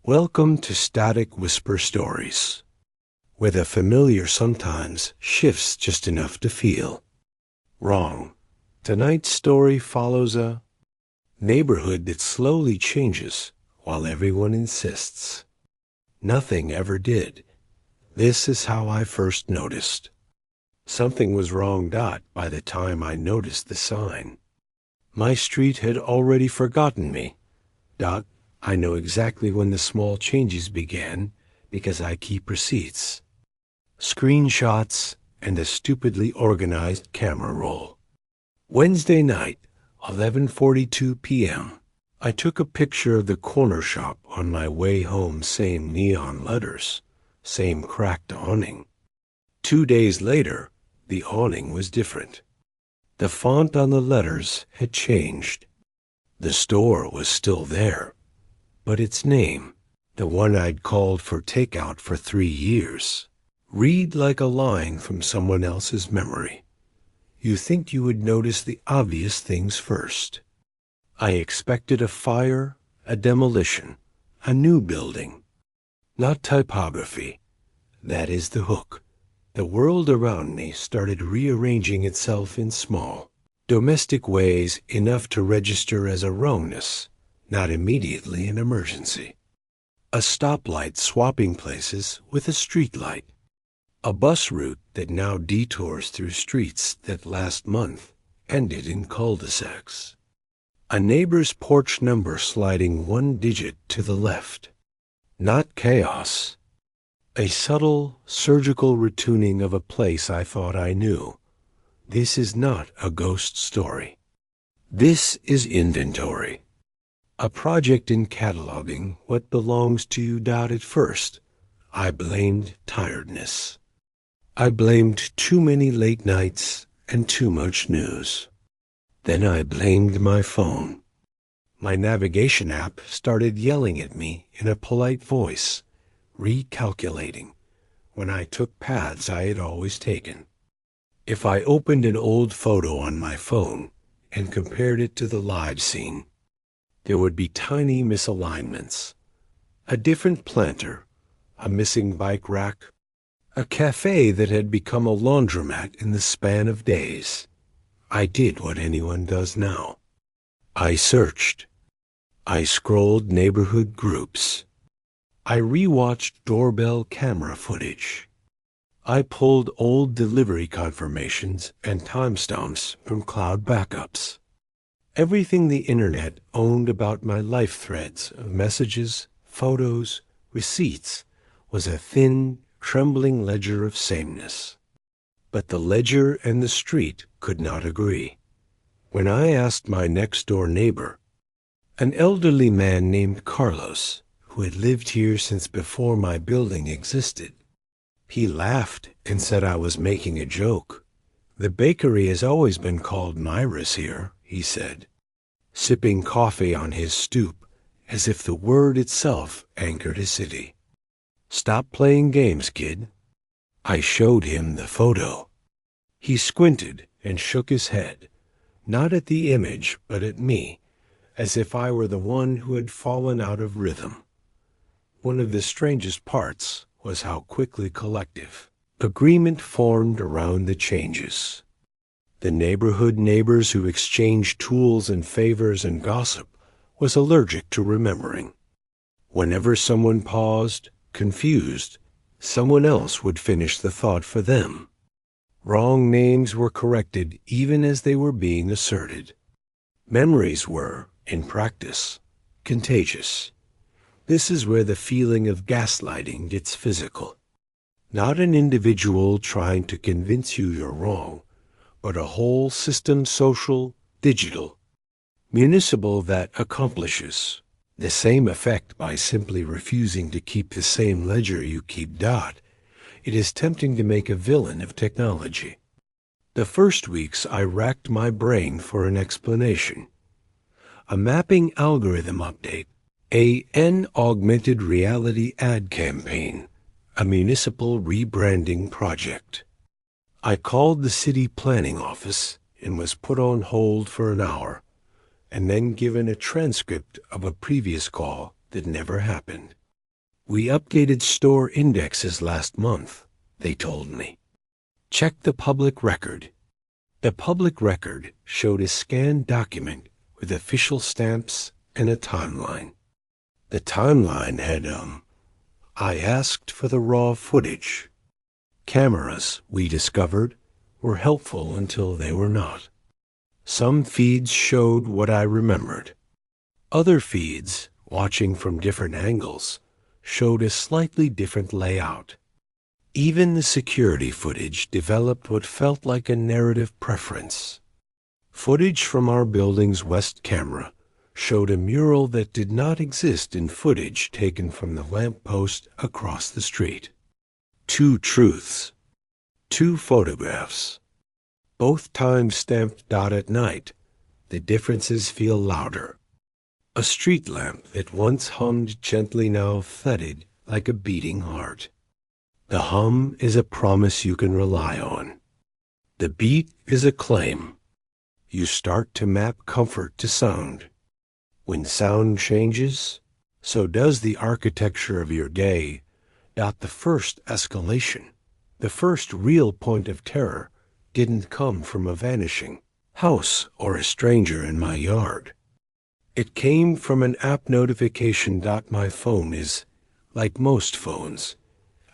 Welcome to Static Whisper Stories, where the familiar sometimes shifts just enough to feel wrong. Tonight's story follows a neighborhood that slowly changes while everyone insists. Nothing ever did. This is how I first noticed. Something was wrong. By the time I noticed the sign, my street had already forgotten me. I know exactly when the small changes began because I keep receipts, screenshots, and a stupidly organized camera roll. Wednesday night, 11:42 p.m. I took a picture of the corner shop on my way home. Same neon letters, same cracked awning. 2 days later, the awning was different. The font on the letters had changed. The store was still there, but its name, the one I'd called for takeout for 3 years, read like a line from someone else's memory. You think you would notice the obvious things first. I expected a fire, a demolition, a new building. Not typography. That is the hook. The world around me started rearranging itself in small, domestic ways, enough to register as a wrongness, not immediately an emergency. A stoplight swapping places with a streetlight. A bus route that now detours through streets that last month ended in cul-de-sacs. A neighbor's porch number sliding 1 digit to the left. Not chaos. A subtle, surgical retuning of a place I thought I knew. This is not a ghost story. This is inventory. A project in cataloging what belongs to you. At first, I blamed tiredness. I blamed too many late nights and too much news. Then I blamed my phone. My navigation app started yelling at me in a polite voice, recalculating when I took paths I had always taken. If I opened an old photo on my phone and compared it to the live scene, there would be tiny misalignments. A different planter, a missing bike rack, a cafe that had become a laundromat in the span of days. I did what anyone does now. I searched. I scrolled neighborhood groups. I rewatched doorbell camera footage. I pulled old delivery confirmations and timestamps from cloud backups. Everything the internet owned about my life threads of messages, photos, receipts was a thin, trembling ledger of sameness. But the ledger and the street could not agree. When I asked my next-door neighbor, an elderly man named Carlos, who had lived here since before my building existed, he laughed and said I was making a joke. The bakery has always been called Myra's here, he said, sipping coffee on his stoop as if the word itself anchored a city. Stop playing games, kid. I showed him the photo. He squinted and shook his head, not at the image but at me, as if I were the one who had fallen out of rhythm. One of the strangest parts was how quickly collective agreement formed around the changes. The neighborhood neighbors who exchanged tools and favors and gossip was allergic to remembering. Whenever someone paused, confused, someone else would finish the thought for them. Wrong names were corrected even as they were being asserted. Memories were, in practice, contagious. This is where the feeling of gaslighting gets physical. Not an individual trying to convince you you're wrong, but a whole system, social, digital, municipal, that accomplishes the same effect by simply refusing to keep the same ledger you keep. It is tempting to make a villain of technology. The first weeks I racked my brain for an explanation. A mapping algorithm update, an augmented reality ad campaign, a municipal rebranding project. I called the city planning office and was put on hold for an hour, and then given a transcript of a previous call that never happened. We updated store indexes last month, they told me. Check the public record. The public record showed a scanned document with official stamps and a timeline. The timeline had, I asked for the raw footage. Cameras, we discovered, were helpful until they were not. Some feeds showed what I remembered. Other feeds, watching from different angles, showed a slightly different layout. Even the security footage developed what felt like a narrative preference. Footage from our building's west camera showed a mural that did not exist in footage taken from the lamppost across the street. Two truths. Two photographs. Both times stamped dot at night. The differences feel louder. A street lamp that once hummed gently now thudded like a beating heart. The hum is a promise you can rely on. The beat is a claim. You start to map comfort to sound. When sound changes, so does the architecture of your day. The first escalation, the first real point of terror, didn't come from a vanishing house or a stranger in my yard. It came from an app notification. My phone is, like most phones,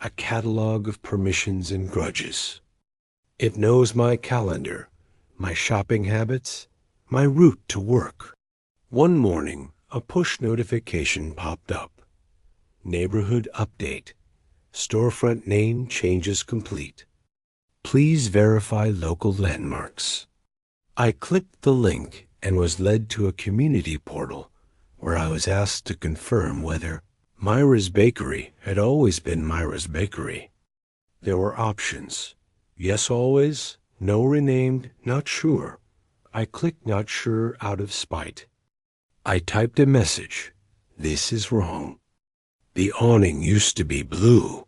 a catalog of permissions and grudges. It knows my calendar, my shopping habits, my route to work. One morning, a push notification popped up. Neighborhood update. Storefront name changes complete. Please verify local landmarks. I clicked the link and was led to a community portal where I was asked to confirm whether Myra's Bakery had always been Myra's Bakery. There were options. Yes always, no renamed, not sure. I clicked not sure out of spite. I typed a message. This is wrong. The awning used to be blue.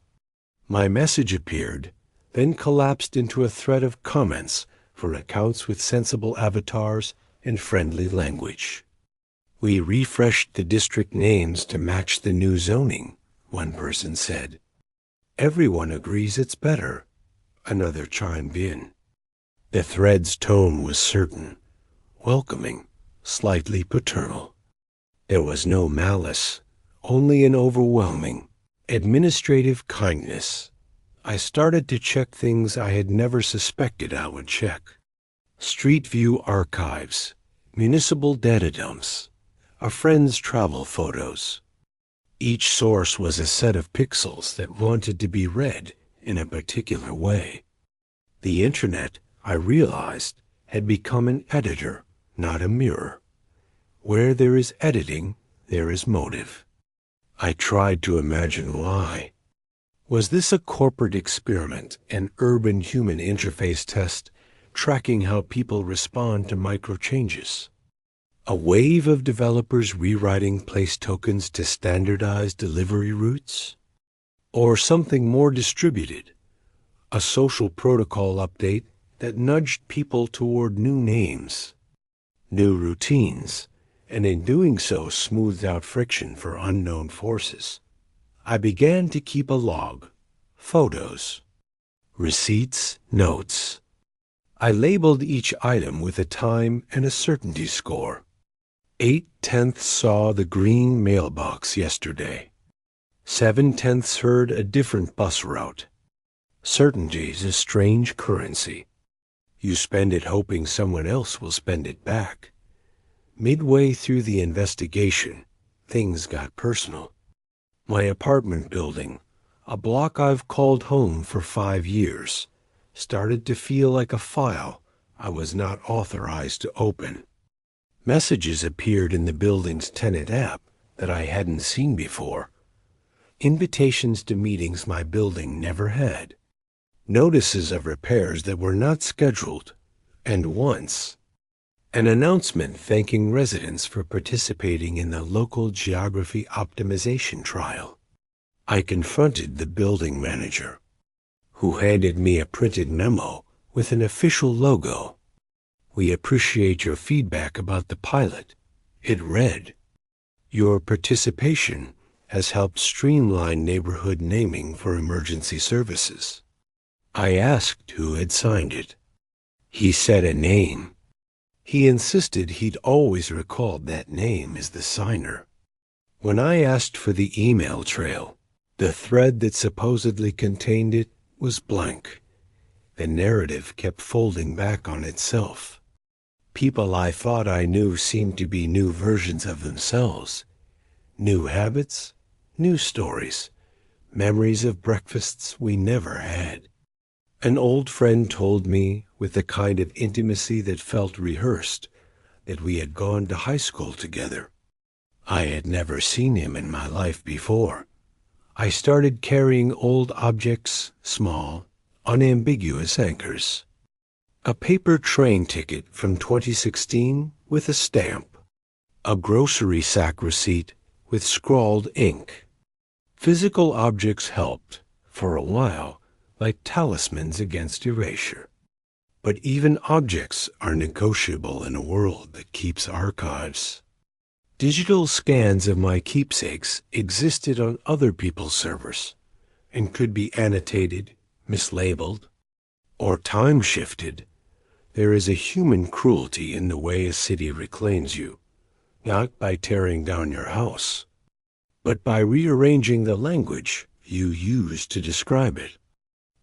My message appeared, then collapsed into a thread of comments for accounts with sensible avatars and friendly language. We refreshed the district names to match the new zoning, one person said. Everyone agrees it's better, another chimed in. The thread's tone was certain, welcoming, slightly paternal. There was no malice, only an overwhelming, administrative kindness. I started to check things I had never suspected I would check. Street view archives, municipal data dumps, a friend's travel photos. Each source was a set of pixels that wanted to be read in a particular way. The internet, I realized, had become an editor, not a mirror. Where there is editing, there is motive. I tried to imagine why. Was this a corporate experiment, an urban human interface test, tracking how people respond to micro changes? A wave of developers rewriting place tokens to standardize delivery routes? Or something more distributed, a social protocol update that nudged people toward new names, new routines, and in doing so smoothed out friction for unknown forces? I began to keep a log, photos, receipts, notes. I labeled each item with a time and a certainty score. 8/10 saw the green mailbox yesterday. 7/10 heard a different bus route. Certainty's a strange currency. You spend it hoping someone else will spend it back. Midway through the investigation, things got personal. My apartment building, a block I've called home for 5 years, started to feel like a file I was not authorized to open. Messages appeared in the building's tenant app that I hadn't seen before. Invitations to meetings my building never had. Notices of repairs that were not scheduled. And once, an announcement thanking residents for participating in the local geography optimization trial. I confronted the building manager, who handed me a printed memo with an official logo. We appreciate your feedback about the pilot. It read, your participation has helped streamline neighborhood naming for emergency services. I asked who had signed it. He said a name. He insisted he'd always recalled that name as the signer. When I asked for the email trail, the thread that supposedly contained it was blank. The narrative kept folding back on itself. People I thought I knew seemed to be new versions of themselves. New habits, new stories, memories of breakfasts we never had. An old friend told me, with the kind of intimacy that felt rehearsed, that we had gone to high school together. I had never seen him in my life before. I started carrying old objects, small, unambiguous anchors. A paper train ticket from 2016 with a stamp. A grocery sack receipt with scrawled ink. Physical objects helped, for a while, like talismans against erasure. But even objects are negotiable in a world that keeps archives. Digital scans of my keepsakes existed on other people's servers and could be annotated, mislabeled, or time-shifted. There is a human cruelty in the way a city reclaims you, not by tearing down your house, but by rearranging the language you use to describe it.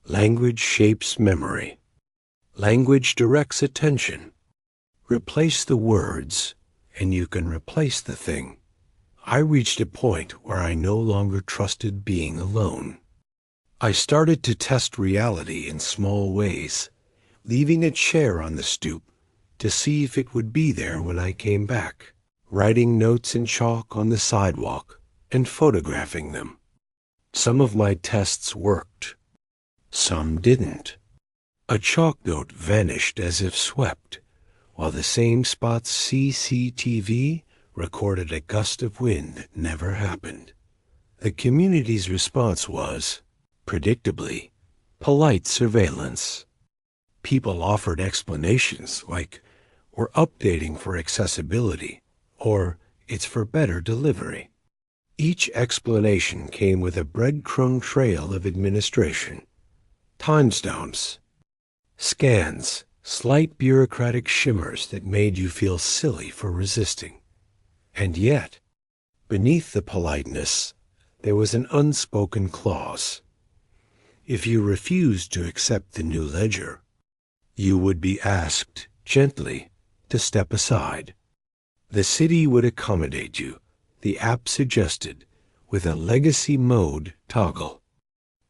Language shapes memory. Language directs attention. Replace the words, and you can replace the thing. I reached a point where I no longer trusted being alone. I started to test reality in small ways, leaving a chair on the stoop to see if it would be there when I came back, writing notes in chalk on the sidewalk and photographing them. Some of my tests worked. Some didn't. A chalk note vanished as if swept, while the same spot's CCTV recorded a gust of wind that never happened. The community's response was, predictably, polite surveillance. People offered explanations like, we're updating for accessibility, or it's for better delivery. Each explanation came with a breadcrumb trail of administration. Timestamps, scans, slight bureaucratic shimmers that made you feel silly for resisting. And yet, beneath the politeness, there was an unspoken clause. If you refused to accept the new ledger, you would be asked, gently, to step aside. The city would accommodate you, the app suggested, with a legacy mode toggle.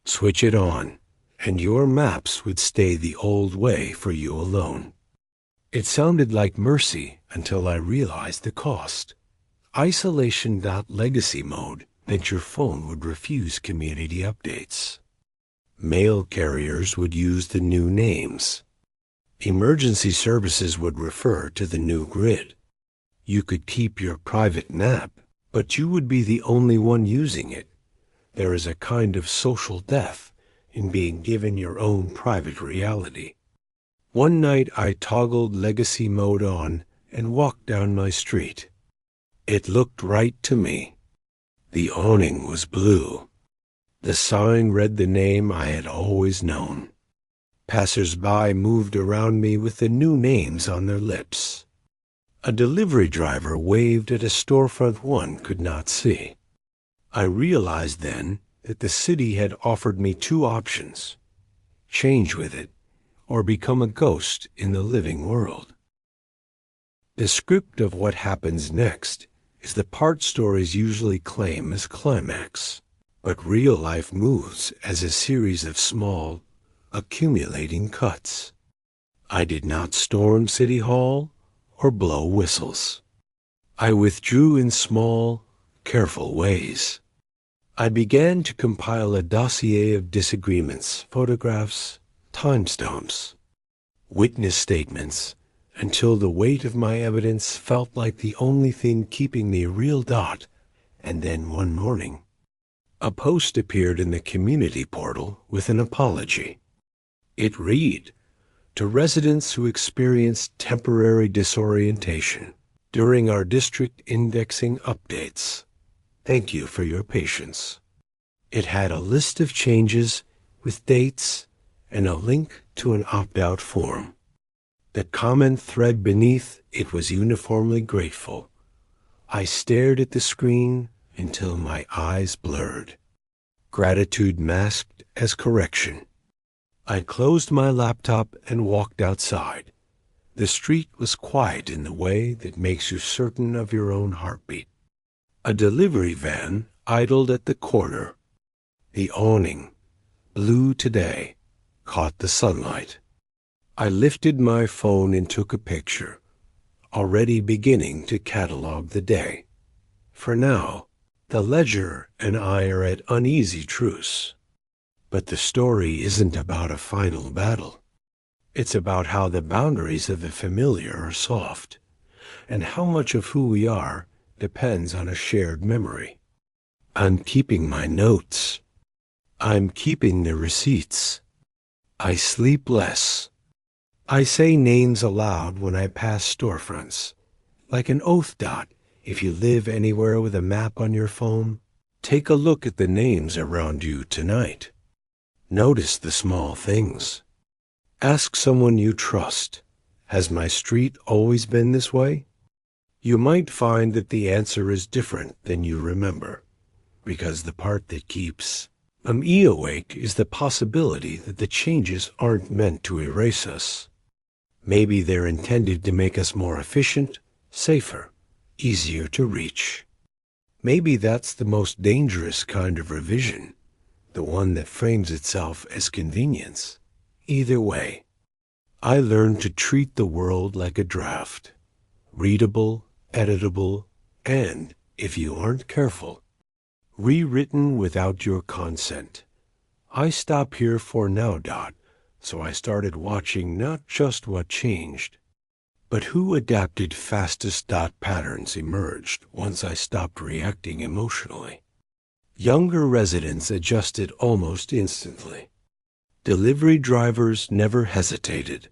Switch it on, and your maps would stay the old way for you alone. It sounded like mercy until I realized the cost. Isolation.legacy mode meant your phone would refuse community updates. Mail carriers would use the new names. Emergency services would refer to the new grid. You could keep your private map, but you would be the only one using it. There is a kind of social death in being given your own private reality. One night I toggled legacy mode on and walked down my street. It looked right to me. The awning was blue. The sign read the name I had always known. Passers-by moved around me with the new names on their lips. A delivery driver waved at a storefront one could not see. I realized then that the city had offered me two options: change with it, or become a ghost in the living world. The script of what happens next is the part stories usually claim as climax, but real life moves as a series of small, accumulating cuts. I did not storm City Hall or blow whistles. I withdrew in small, careful ways. I began to compile a dossier of disagreements, photographs, timestamps, witness statements, until the weight of my evidence felt like the only thing keeping me a real dot. And then one morning, a post appeared in the community portal with an apology. It read, "To residents who experienced temporary disorientation during our district indexing updates, Thank you for your patience. It had a list of changes with dates and a link to an opt-out form. The comment thread beneath it was uniformly grateful. I stared at the screen until my eyes blurred. Gratitude masked as correction. I closed my laptop and walked outside. The street was quiet in the way that makes you certain of your own heartbeat. A delivery van idled at the corner. The awning, blue today, caught the sunlight. I lifted my phone and took a picture, already beginning to catalog the day. For now, the ledger and I are at uneasy truce. But the story isn't about a final battle. It's about how the boundaries of the familiar are soft, and how much of who we are depends on a shared memory. I'm keeping my notes. I'm keeping the receipts. I sleep less. I say names aloud when I pass storefronts, like an oath. If you live anywhere with a map on your phone, take a look at the names around you tonight. Notice the small things. Ask someone you trust, has my street always been this way? You might find that the answer is different than you remember, because the part that keeps me awake is the possibility that the changes aren't meant to erase us. Maybe they're intended to make us more efficient, safer, easier to reach. Maybe that's the most dangerous kind of revision, the one that frames itself as convenience. Either way, I learned to treat the world like a draft, readable, editable, and, if you aren't careful, rewritten without your consent. I stop here for now. So I started watching not just what changed, but who adapted fastest. Patterns emerged once I stopped reacting emotionally. Younger residents adjusted almost instantly. Delivery drivers never hesitated.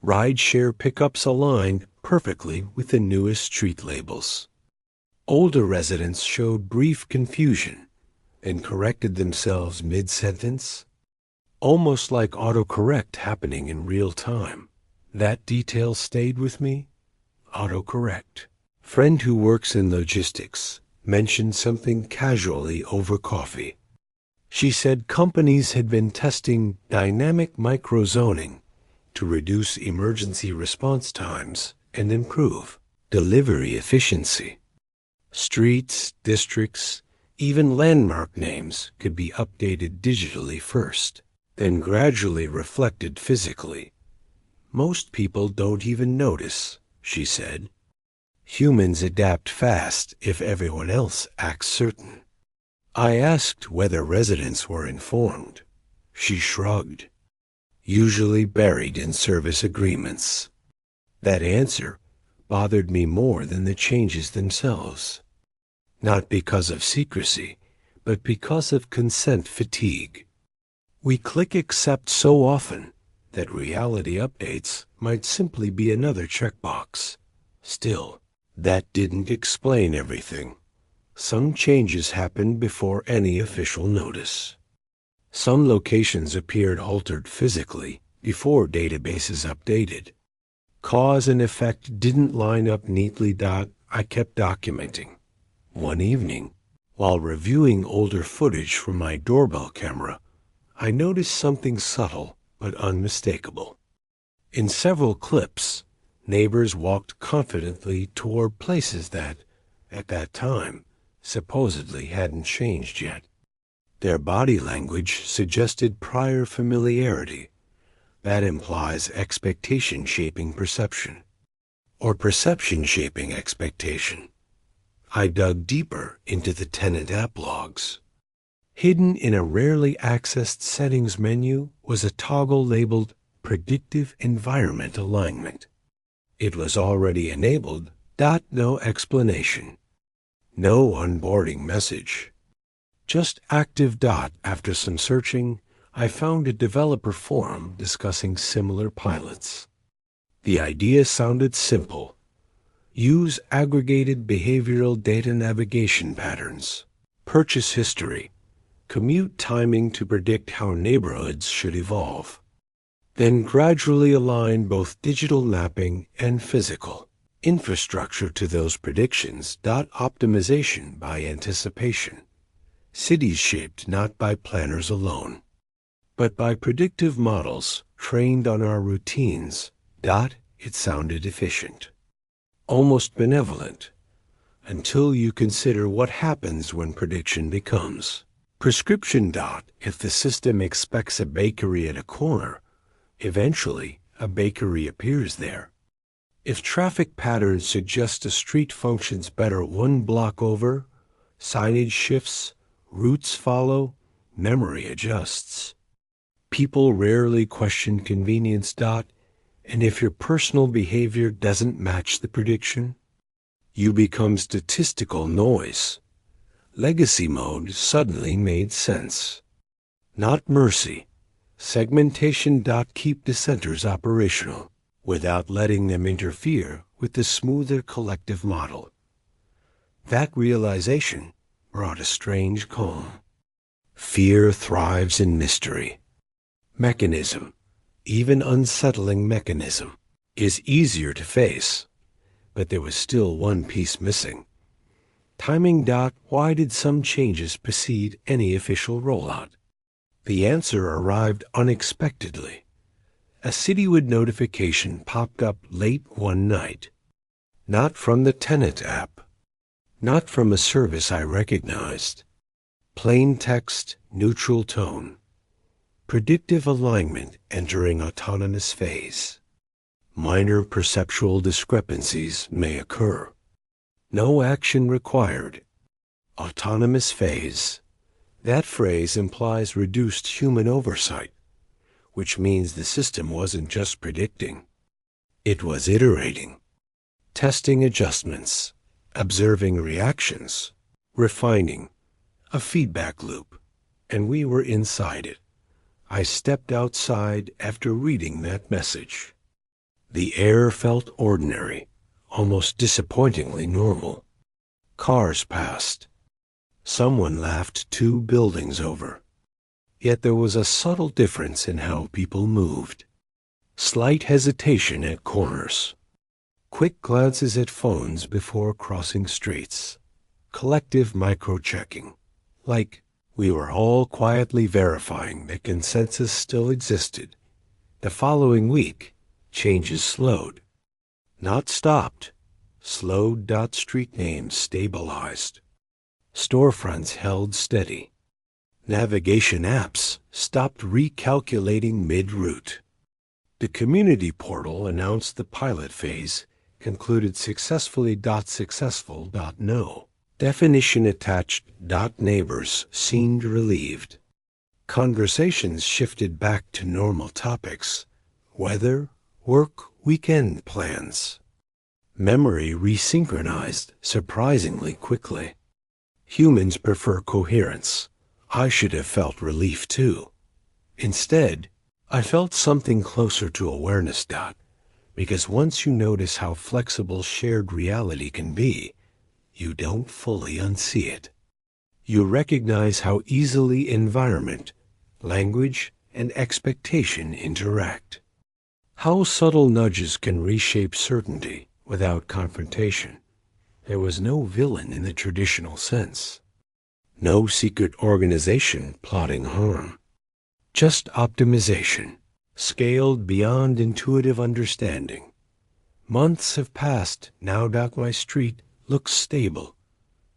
Rideshare pickups aligned perfectly with the newest street labels. Older residents showed brief confusion and corrected themselves mid-sentence, almost like autocorrect happening in real time. That detail stayed with me. Autocorrect. Friend who works in logistics mentioned something casually over coffee. She said companies had been testing dynamic microzoning to reduce emergency response times and improve delivery efficiency. Streets, districts, even landmark names could be updated digitally first, then gradually reflected physically. Most people don't even notice, she said. Humans adapt fast if everyone else acts certain. I asked whether residents were informed. She shrugged. Usually buried in service agreements. That answer bothered me more than the changes themselves. Not because of secrecy, but because of consent fatigue. We click accept so often that reality updates might simply be another checkbox. Still, that didn't explain everything. Some changes happened before any official notice. Some locations appeared altered physically before databases updated. Cause and effect didn't line up neatly. I kept documenting. One evening, while reviewing older footage from my doorbell camera, I noticed something subtle but unmistakable. In several clips, neighbors walked confidently toward places that, at that time, supposedly hadn't changed yet. Their body language suggested prior familiarity. That implies expectation shaping perception, or perception shaping expectation. I dug deeper into the tenant app logs. Hidden in a rarely accessed settings menu was a toggle labeled Predictive Environment Alignment. It was already enabled. No explanation. No onboarding message. Just active. After some searching, I found a developer forum discussing similar pilots. The idea sounded simple. Use aggregated behavioral data navigation patterns, purchase history, commute timing to predict how neighborhoods should evolve. Then gradually align both digital mapping and physical infrastructure to those predictions. Optimization by anticipation. Cities shaped not by planners alone, but by predictive models trained on our routines. It sounded efficient, almost benevolent, until you consider what happens when prediction becomes prescription. If the system expects a bakery at a corner, eventually a bakery appears there. If traffic patterns suggest a street functions better one block over, signage shifts, routes follow, memory adjusts. People rarely question convenience. And if your personal behavior doesn't match the prediction, you become statistical noise. Legacy mode suddenly made sense. Not mercy. Segmentation. Keep dissenters operational without letting them interfere with the smoother collective model. That realization brought a strange calm. Fear thrives in mystery. Mechanism, even unsettling mechanism, is easier to face, but there was still one piece missing. Timing. Why did some changes precede any official rollout? The answer arrived unexpectedly. A citywide notification popped up late one night. Not from the tenant app. Not from a service I recognized. Plain text, neutral tone. Predictive alignment entering autonomous phase. Minor perceptual discrepancies may occur. No action required. Autonomous phase. That phrase implies reduced human oversight, which means the system wasn't just predicting. It was iterating, testing adjustments, observing reactions, refining, a feedback loop, and we were inside it. I stepped outside after reading that message. The air felt ordinary, almost disappointingly normal. Cars passed. Someone laughed 2 buildings over. Yet there was a subtle difference in how people moved. Slight hesitation at corners. Quick glances at phones before crossing streets. Collective micro-checking. Like we were all quietly verifying that consensus still existed. The following week, changes slowed. Not stopped. Slowed. Street names stabilized. Storefronts held steady. Navigation apps stopped recalculating mid-route. The community portal announced the pilot phase concluded successfully. Successful. No. Definition attached. Neighbors seemed relieved. Conversations shifted back to normal topics. Weather, work, weekend plans. Memory resynchronized surprisingly quickly. Humans prefer coherence. I should have felt relief too. Instead, I felt something closer to awareness. Because once you notice how flexible shared reality can be, you don't fully unsee it. You recognize how easily environment, language, and expectation interact. How subtle nudges can reshape certainty without confrontation. There was no villain in the traditional sense. No secret organization plotting harm. Just optimization, scaled beyond intuitive understanding. Months have passed. Now my street looks stable,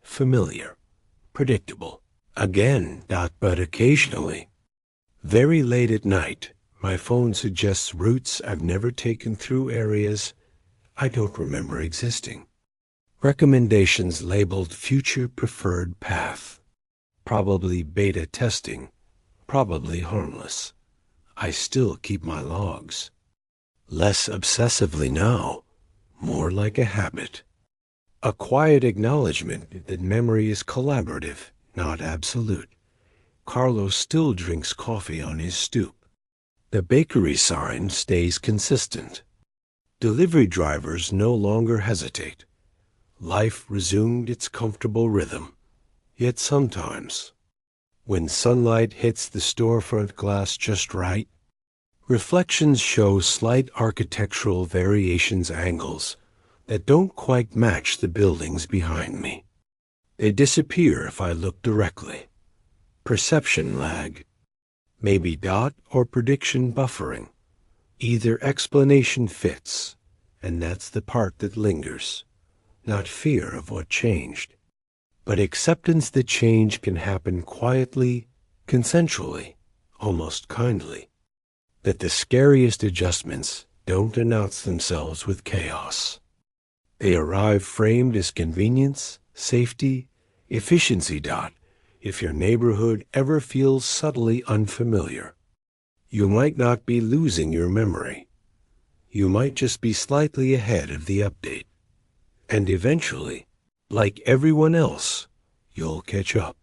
familiar, predictable. Again. But occasionally, very late at night, my phone suggests routes I've never taken through areas I don't remember existing. Recommendations labeled future preferred path. Probably beta testing, probably harmless. I still keep my logs. Less obsessively now, more like a habit. A quiet acknowledgement that memory is collaborative, not absolute. Carlos still drinks coffee on his stoop. The bakery sign stays consistent. Delivery drivers no longer hesitate. life resumed its comfortable rhythm. Yet sometimes, when sunlight hits the storefront glass just right, reflections show slight architectural variations, angles that don't quite match the buildings behind me. They disappear if I look directly. Perception lag. Maybe dot or prediction buffering. Either explanation fits, and that's the part that lingers. Not fear of what changed, but acceptance that change can happen quietly, consensually, almost kindly. That the scariest adjustments don't announce themselves with chaos. They arrive framed as convenience, safety, efficiency. If your neighborhood ever feels subtly unfamiliar, you might not be losing your memory. You might just be slightly ahead of the update. And eventually, like everyone else, you'll catch up.